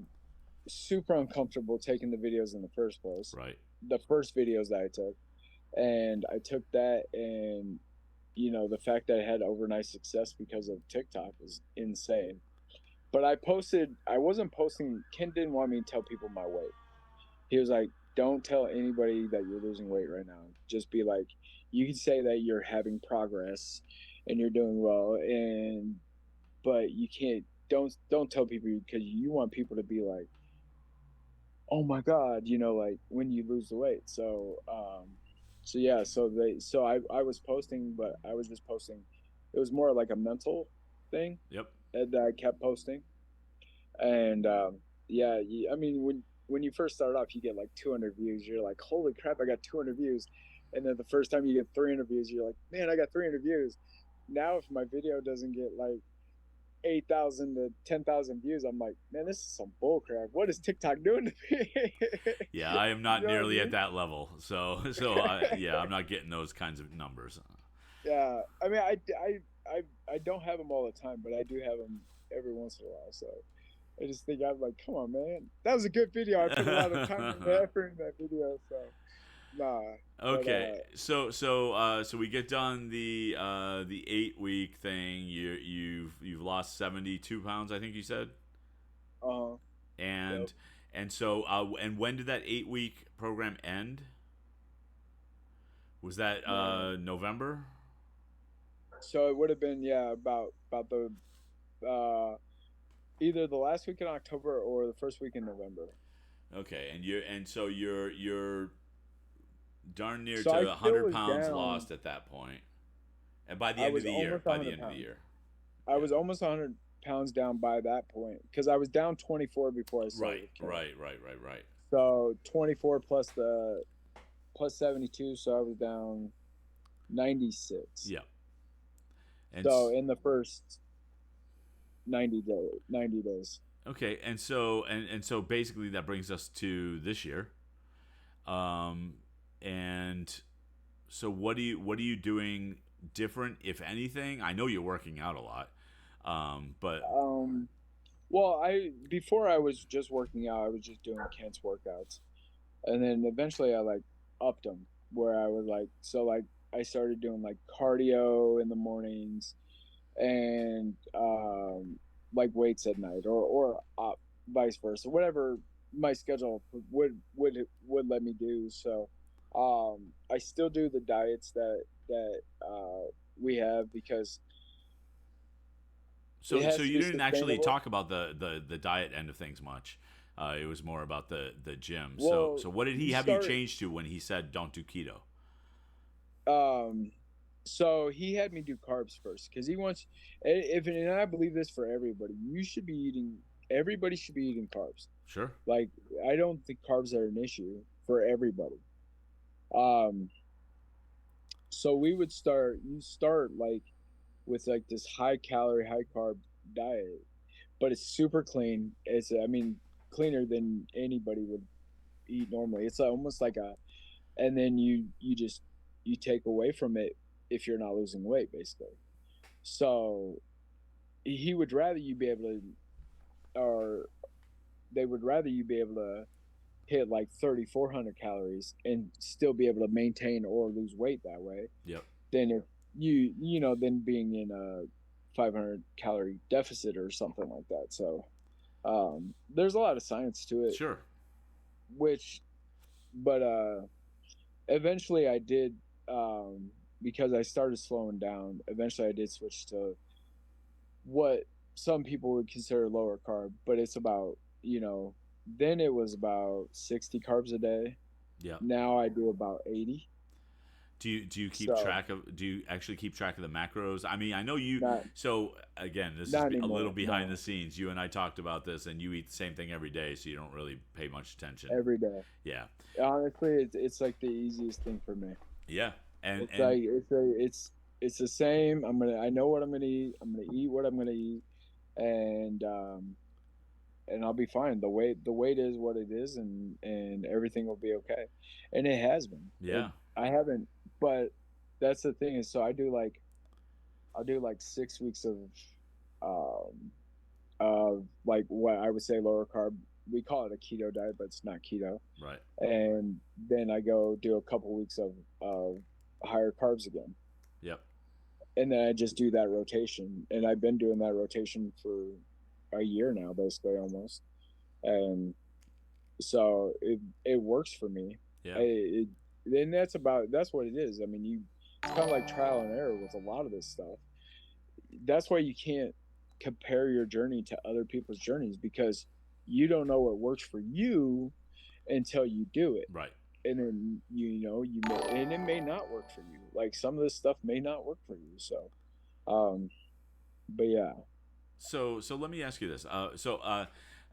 super uncomfortable taking the videos in the first place. Right. The first videos that I took, and I took that, and you know, the fact that I had overnight success because of TikTok is insane. But I wasn't posting. Ken didn't want me to tell people my weight. He was like, don't tell anybody that you're losing weight right now. Just be like, you can say that you're having progress and you're doing well, and but you can't, don't tell people, because you want people to be like, oh my god, you know, like when you lose the weight. So so yeah, I was posting, but I was just posting. It was more like a mental thing Yep. that I kept posting. And yeah, I mean, when you first start off, you get like 200 views. You're like, holy crap, I got 200 views. And then the first time you get 300 views, you're like, man, I got 300 views. Now, if my video doesn't get like 8,000 to 10,000 views, I'm like, man, this is some bull crap. What is TikTok doing to me? Yeah, I am You not know what I nearly at mean? that level. Yeah, I'm not getting those kinds of numbers. Yeah, I mean, I don't have them all the time, but I do have them every once in a while. So I just think I'm like, come on, man, that was a good video. I put a lot of time and effort in that video. So nah, but Okay, so we get done the 8 week thing. You've lost 72 pounds, I think you said, uh, yep. and and when did that 8 week program end? Was that Man, November? so it would have been, yeah, about the uh either the last week in October or the first week in November. Okay, so you're darn near So I to still 100 was pounds down. lost at that point, and by the I end of was the year, almost by the 100 end of the pounds. year. I was almost 100 pounds down by that point because I was down 24 before I started. Right. So 24 plus the plus 72, so I was down 96. Yeah. And so in the first 90 days. Okay, and so basically that brings us to this year. And so what are you doing different, if anything? I know you're working out a lot. But Well, before I was just working out, I was just doing Kent's workouts. And then eventually I like upped them where I was like, so like I started doing like cardio in the mornings and like weights at night or vice versa, whatever my schedule would let me do. So I still do the diets that we have because so it has so to you be didn't actually sustainable. talk about the diet end of things much. It was more about the gym. Well, So what did he you have you start change to when he said don't do keto? um so he had me do carbs first because he wants, if and I believe this for everybody, everybody should be eating carbs. Sure. Like, I don't think carbs are an issue for everybody. um so you start like with like this high calorie, high carb diet, but it's super clean. I mean, cleaner than anybody would eat normally. It's almost like and then you take away from it if you're not losing weight, basically. So he would rather you be able to, or they would rather you be able to hit like 3,400 calories and still be able to maintain or lose weight that way Yep. than if than being in a 500 calorie deficit or something like that. So there's a lot of science to it, Sure. which, but eventually I did, because I started slowing down. Eventually I did switch to what some people would consider lower carb, but it's about, then it was about 60 carbs a day. Yep. Now I do about 80. Do you keep So track of do you actually keep track of the macros? I mean, I know you. not So again, this is not a little anymore. behind No, the scenes. You and I talked about this, and you eat the same thing every day, so you don't really pay much attention. every day. Yeah, Honestly, it's like the easiest thing for me. yeah, and It's and like it's the same. I know what I'm gonna eat. I'm gonna eat what I'm gonna eat, and I'll be fine. The weight is what it is, and everything will be okay. And it has been. yeah, I haven't, but that's the thing is, so I'll do like 6 weeks um of like what I would say lower carb. We call it a keto diet, but it's not keto. right, And then I go do a couple weeks of higher carbs again, yep. and then I just do that rotation. And I've been doing that rotation for a year now, basically, almost. And so it works for me. Yeah, And that's what it is. I mean, it's kind of like trial and error with a lot of this stuff. That's why you can't compare your journey to other people's journeys, because you don't know what works for you until you do it. right. And then and it may not work for you. Like, some of this stuff may not work for you. So um but yeah. So let me ask you this.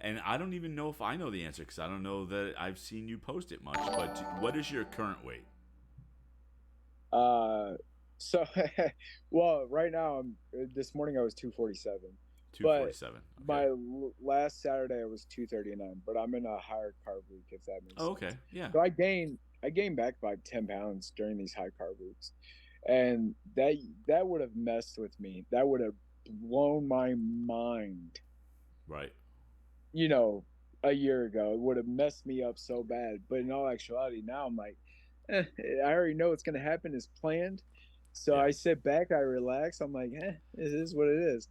And I don't even know if I know the answer because I don't know that I've seen you post it much. But what is your current weight? So well, right now this morning I was 247. But 247. my Okay. last Saturday I was 239, but I'm in a higher carb week, if that makes Oh, sense. okay. Yeah. So I gained back like 10 pounds during these high carb weeks. And that would have messed with me. That would have blown my mind, Right. you know, a year ago. It would have messed me up so bad. But in all actuality, now I'm like, I already know what's going to happen is planned. So Yeah. I sit back, I relax. I'm like, it is what it is.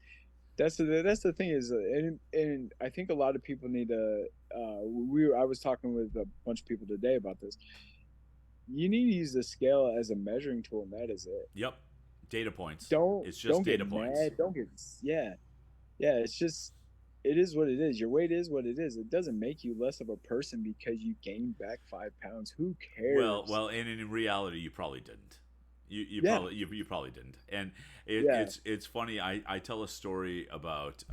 That's the thing is, and I think a lot of people need to. I was talking with a bunch of people today about this. You need to use the scale as a measuring tool, and that is it. Yep. Data points. Don't It's just don't get data points. mad. Don't get yeah. Yeah, it's just, it is what it is. Your weight is what it is. It doesn't make you less of a person because you gained back 5 pounds. Who Well, cares? and in reality, you probably didn't. You Yeah. probably didn't. And Yeah. it's funny. I tell a story about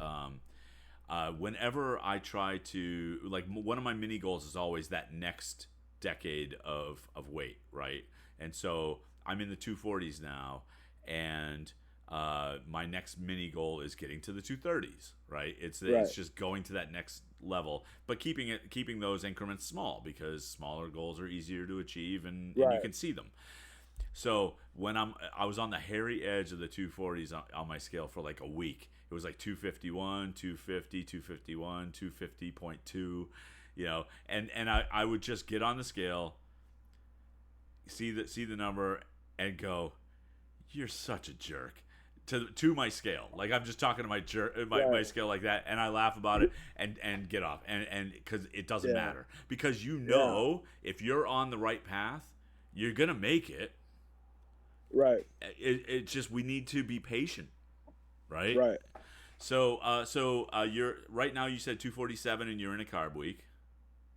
whenever I try to, like, one of my mini goals is always that next decade of weight, right? And so I'm in the 240s now, and my next mini goal is getting to the 230s, right? It's Right. just going to that next level, but keeping those increments small, because smaller goals are easier to achieve, and you Right. can see them. So when I was on the hairy edge of the 240s on my scale for like a week. It was like 251, 250, 251, 250.2, and I would just get on the scale, see the number, and go, "You're such a jerk." To my scale, like I'm just talking to my Right. scale like that, and I laugh about it and get off, and because it doesn't Yeah. matter, because Yeah. if you're on the right path, you're gonna make it. Right. It just, we need to be patient, right? Right. So you're right now. You said 247, and you're in a carb week.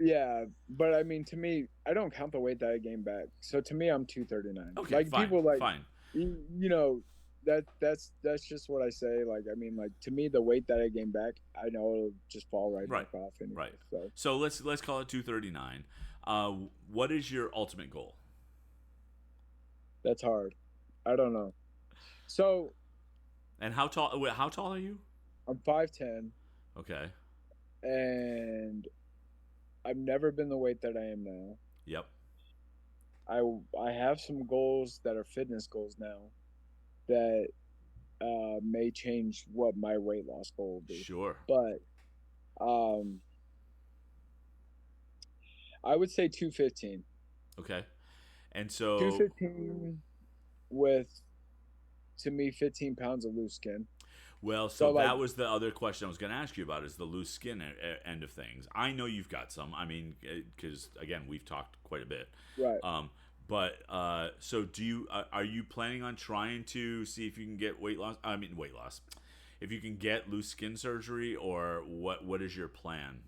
Yeah, but I mean, to me, I don't count the weight that I gained back. So to me, I'm 239. Okay, Like fine, people like, fine. you know, that's just what I say. Like, I mean, like to me, the weight that I gained back, I know it'll just fall right Right, back off anyway. right. So So let's call it 239. What is your ultimate goal? that's hard. I don't know. So And how tall? Wait, how tall are you? I'm 5'10", Okay. and I've never been the weight that I am now. Yep. I I have some goals that are fitness goals now that may change what my weight loss goal will be. Sure. But um, I would say 215. Okay. And so, 215 with, to me, 15 pounds of loose skin. well, So so like, that was the other question I was going to ask you about, is the loose skin end of things. I know you've got some. I mean, because again, we've talked quite a bit. right. Um, but so do you? Are you planning on trying to see if you can get weight loss? I mean, weight loss. If you can get loose skin surgery, or what? What is your plan?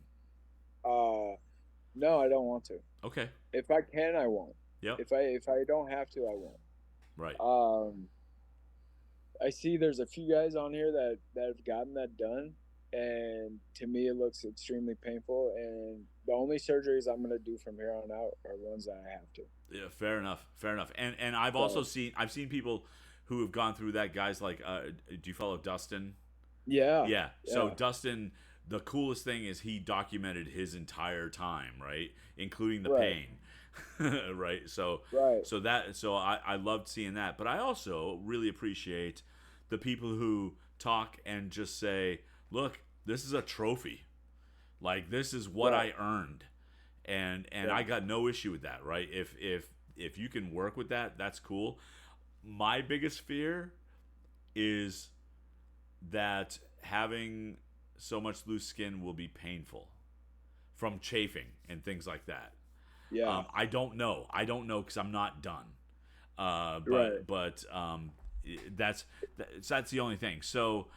No, I don't want to. Okay. If I can, I won't. Yep. If I don't have to, I won't. Right. I see there's a few guys on here that have gotten that done, and to me it looks extremely painful. And the only surgeries I'm gonna do from here on out are ones that I have to. Yeah. Fair enough. Fair enough. And I've also So seen people who have gone through that. Guys like, do you follow Dustin? yeah, Yeah. So yeah, Dustin, the coolest thing is he documented his entire time, right, including the right, pain, right. So right, I loved seeing that, but I also really appreciate the people who talk and just say, "Look, this is a trophy. Like, this is what right, I earned," and yeah, I got no issue with that, right? If you can work with that, that's cool. My biggest fear is that having so much loose skin will be painful from chafing and things like that. yeah, I don't know. I don't know because I'm not done. right. But that's that's the only thing. So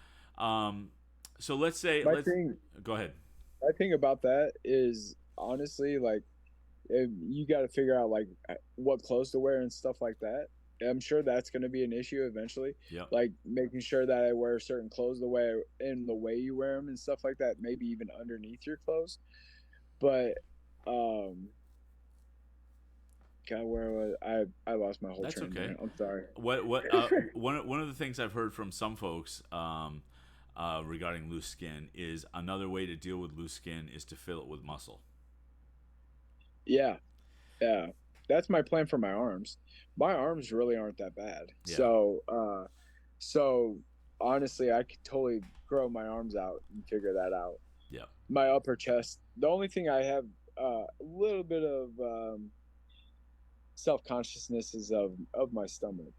let's say My let's thing, go ahead. my thing about that is honestly like, you got to figure out like what clothes to wear and stuff like that. I'm sure that's going to be an issue eventually. Yep. Like making sure that I wear certain clothes the way in the way you wear them and stuff like that. Maybe even underneath your clothes. But um, God, where was I lost my whole That's train okay. there. I'm sorry. One of the things I've heard from some folks regarding loose skin is another way to deal with loose skin is to fill it with muscle. Yeah, yeah. That's my plan for my arms. My arms really aren't that bad. Yeah. So honestly, I could totally grow my arms out and figure that out. Yeah. My upper chest. The only thing I have a little bit of self consciousness is of my stomach.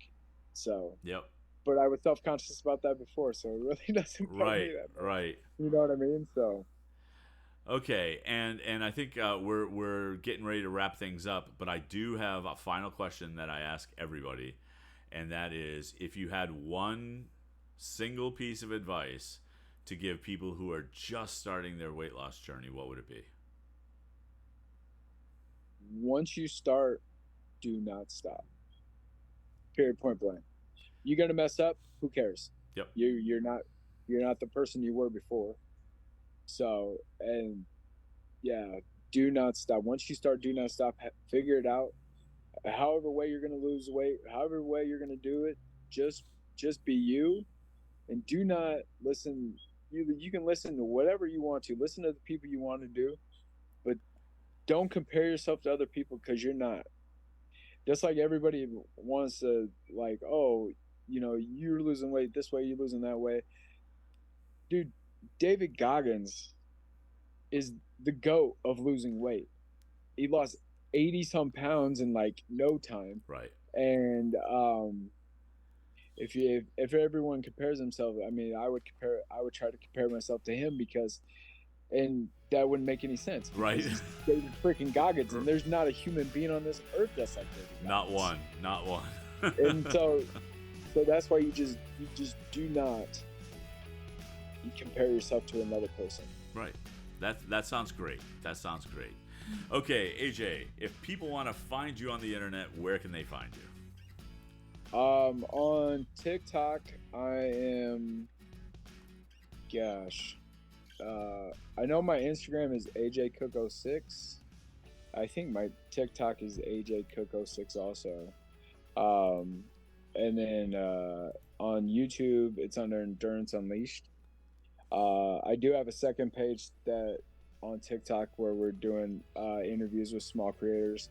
So, Yep. but I was self conscious about that before, so it really doesn't bug me Right. that much. Right. You know what I mean? So, Okay, and I think we're getting ready to wrap things up, but I do have a final question that I ask everybody, and that is, if you had one single piece of advice to give people who are just starting their weight loss journey, what would it be? once you start, do not stop. Period. Point blank. You're gonna mess up. Who cares? Yep. You're not the person you were before. So, and yeah, do not stop. Once you start, do not stop. Figure it out. However way you're gonna lose weight, however way you're gonna do it, just be you, and do not listen. You can listen to whatever you want to. Listen to the people you want to do, but don't compare yourself to other people because you're not. Just like everybody wants to, like, oh, you're losing weight this way, you're losing that way. Dude, David Goggins is the GOAT of losing weight. He lost 80 some pounds in like no time. Right. And if everyone compares themselves, I mean, I would try to compare myself to him and that wouldn't make any sense. Right. David freaking Goggins, and there's not a human being on this earth that's like David Goggins. Not one. And so that's why you just do not compare yourself to another person. Right. That sounds great. Okay, AJ, if people want to find you on the internet, where can they find you? On TikTok, I am, I know my Instagram is AJCook06. I think my TikTok is AJCook06 also. And then on YouTube, it's under Endurance Unleashed. I do have a second page that on TikTok where we're doing interviews with small creators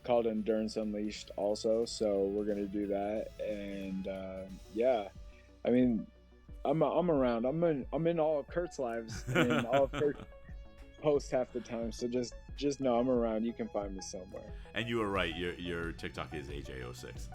called Endurance Unleashed also. So we're going to do that. And yeah, I mean, I'm around. I'm in all of Kurt's lives and all of Kurt's posts half the time. So just know I'm around. You can find me somewhere. And you were right. Your TikTok is AJ06.